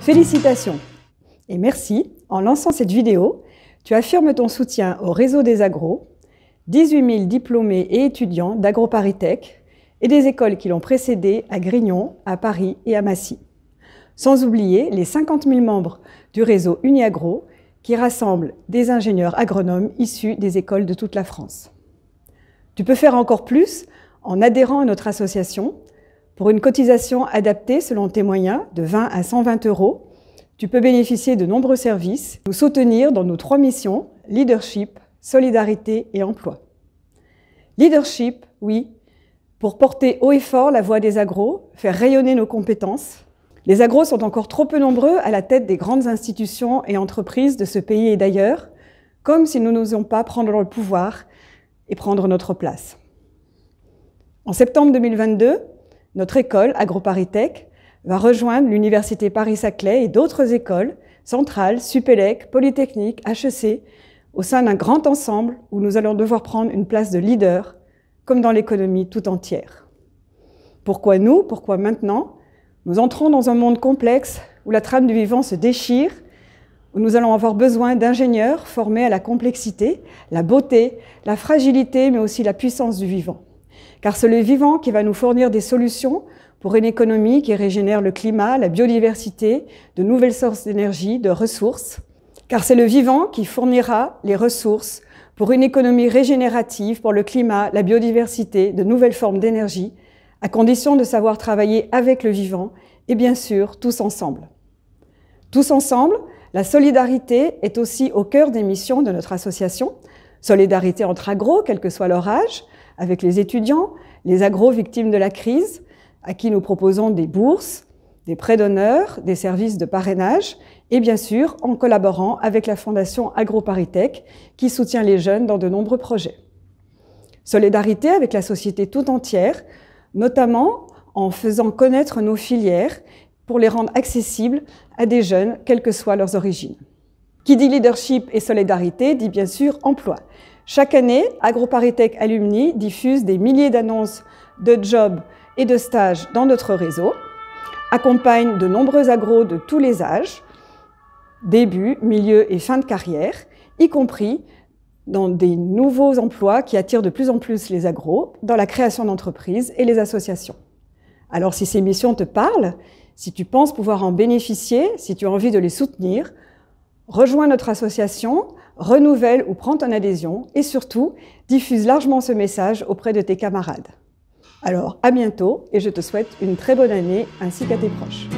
Félicitations et merci, en lançant cette vidéo, tu affirmes ton soutien au réseau des agros, 18 000 diplômés et étudiants d'AgroParisTech et des écoles qui l'ont précédé à Grignon, à Paris et à Massy. Sans oublier les 50 000 membres du réseau Uniagro qui rassemble des ingénieurs agronomes issus des écoles de toute la France. Tu peux faire encore plus en adhérant à notre association. Pour une cotisation adaptée selon tes moyens de 20 à 120 €, tu peux bénéficier de nombreux services, nous soutenir dans nos 3 missions, leadership, solidarité et emploi. Leadership, oui, pour porter haut et fort la voix des agros, faire rayonner nos compétences. Les agros sont encore trop peu nombreux à la tête des grandes institutions et entreprises de ce pays et d'ailleurs, comme si nous n'osions pas prendre le pouvoir et prendre notre place. En septembre 2022, notre école, AgroParisTech, va rejoindre l'Université Paris-Saclay et d'autres écoles, Centrale, Supélec, Polytechnique, HEC, au sein d'un grand ensemble où nous allons devoir prendre une place de leader, comme dans l'économie tout entière. Pourquoi nous? Pourquoi maintenant? Nous entrons dans un monde complexe où la trame du vivant se déchire, où nous allons avoir besoin d'ingénieurs formés à la complexité, la beauté, la fragilité, mais aussi la puissance du vivant. Car c'est le vivant qui va nous fournir des solutions pour une économie qui régénère le climat, la biodiversité, de nouvelles sources d'énergie, de ressources. Car c'est le vivant qui fournira les ressources pour une économie régénérative pour le climat, la biodiversité, de nouvelles formes d'énergie, à condition de savoir travailler avec le vivant et bien sûr tous ensemble. Tous ensemble, la solidarité est aussi au cœur des missions de notre association. Solidarité entre agros, quel que soit leur âge, avec les étudiants, les agros victimes de la crise, à qui nous proposons des bourses, des prêts d'honneur, des services de parrainage, et bien sûr en collaborant avec la Fondation AgroParisTech qui soutient les jeunes dans de nombreux projets. Solidarité avec la société tout entière, notamment en faisant connaître nos filières pour les rendre accessibles à des jeunes, quelles que soient leurs origines. Qui dit leadership et solidarité dit bien sûr emploi. Chaque année, AgroParisTech Alumni diffuse des milliers d'annonces de jobs et de stages dans notre réseau, accompagne de nombreux agros de tous les âges, début, milieu et fin de carrière, y compris dans des nouveaux emplois qui attirent de plus en plus les agros, dans la création d'entreprises et les associations. Alors si ces missions te parlent, si tu penses pouvoir en bénéficier, si tu as envie de les soutenir, rejoins notre association, renouvelle ou prends ton adhésion et surtout, diffuse largement ce message auprès de tes camarades. Alors à bientôt et je te souhaite une très bonne année ainsi qu'à tes proches.